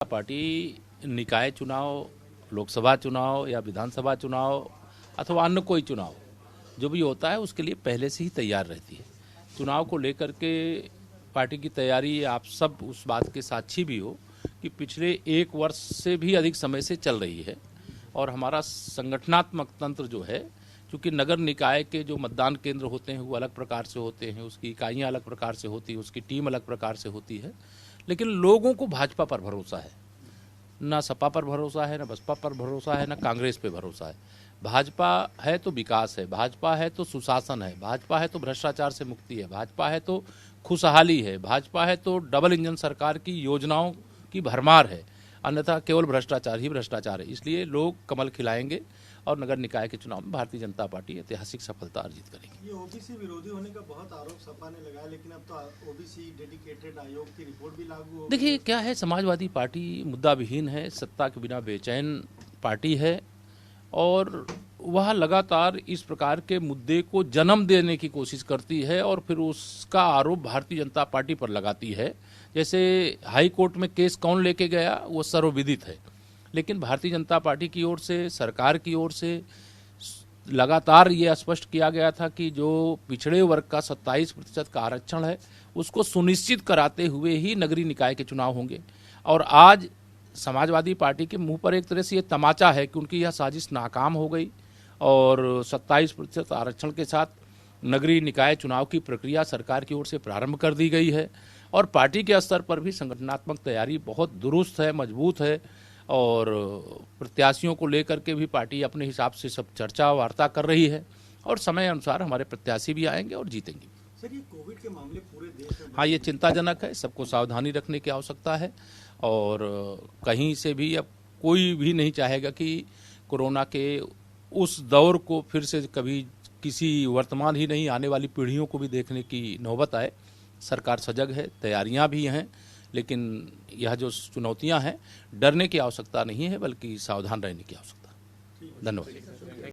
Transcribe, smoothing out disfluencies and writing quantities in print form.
Party निकाय चुनाव, लोकसभा चुनाव या विधानसभा चुनाव अथवा अन्य कोई चुनाव जो भी होता है उसके लिए पहले से ही तैयार रहती है। चुनाव को लेकर के पार्टी की तैयारी, आप सब उस बात के साक्षी भी हो कि पिछले 1 वर्ष से भी अधिक समय से चल रही है। और हमारा संगठनात्मक तंत्र जो है, क्योंकि नगर निकाय के जो मतदान केंद्र होते हैं वो अलग प्रकार से होते हैं, उसकी इकाइयाँ अलग प्रकार से होती है, उसकी टीम अलग प्रकार से होती है, लेकिन लोगों को भाजपा पर भरोसा है। ना सपा पर भरोसा है, ना बसपा पर भरोसा है, ना कांग्रेस पे भरोसा है। भाजपा है तो विकास है, भाजपा है तो सुशासन है, भाजपा है तो भ्रष्टाचार से मुक्ति है, भाजपा है तो खुशहाली है, भाजपा है तो डबल इंजन सरकार की योजनाओं की भरमार है, अन्यथा केवल भ्रष्टाचार ही भ्रष्टाचार है। इसलिए लोग कमल खिलाएंगे और नगर निकाय के चुनाव में भारतीय जनता पार्टी ऐतिहासिक सफलता अर्जित करेगी। ये ओबीसी विरोधी होने का बहुत आरोप सपा ने लगाया, लेकिन अब तो ओबीसी डेडिकेटेड आयोग की रिपोर्ट भी लागू हो। देखिए क्या है, समाजवादी पार्टी मुद्दा विहीन है, सत्ता के बिना बेचैन पार्टी है और वह लगातार इस प्रकार के मुद्दे को जन्म देने की कोशिश करती है और फिर उसका आरोप भारतीय जनता पार्टी पर लगाती है। जैसे हाई कोर्ट में केस कौन लेके गया वो सर्वविदित है, लेकिन भारतीय जनता पार्टी की ओर से, सरकार की ओर से लगातार ये स्पष्ट किया गया था कि जो पिछड़े वर्ग का 27% का आरक्षण है उसको सुनिश्चित कराते हुए ही नगरीय निकाय के चुनाव होंगे। और आज समाजवादी पार्टी के मुंह पर एक तरह से ये तमाचा है कि उनकी यह साजिश नाकाम हो गई और 27% आरक्षण के साथ नगरीय निकाय चुनाव की प्रक्रिया सरकार की ओर से प्रारंभ कर दी गई है। और पार्टी के स्तर पर भी संगठनात्मक तैयारी बहुत दुरुस्त है, मजबूत है और प्रत्याशियों को लेकर के भी पार्टी अपने हिसाब से सब चर्चा वार्ता कर रही है और समय अनुसार हमारे प्रत्याशी भी आएंगे और जीतेंगे। सर, ये कोविड के मामले पूरे देश में, हाँ, ये चिंताजनक है, सबको सावधानी रखने की आवश्यकता है और कहीं से भी अब कोई भी नहीं चाहेगा कि कोरोना के उस दौर को फिर से कभी किसी वर्तमान ही नहीं आने वाली पीढ़ियों को भी देखने की नौबत आए। सरकार सजग है, तैयारियां भी हैं, लेकिन यह जो चुनौतियां हैं, डरने की आवश्यकता नहीं है बल्कि सावधान रहने की आवश्यकता है। धन्यवाद।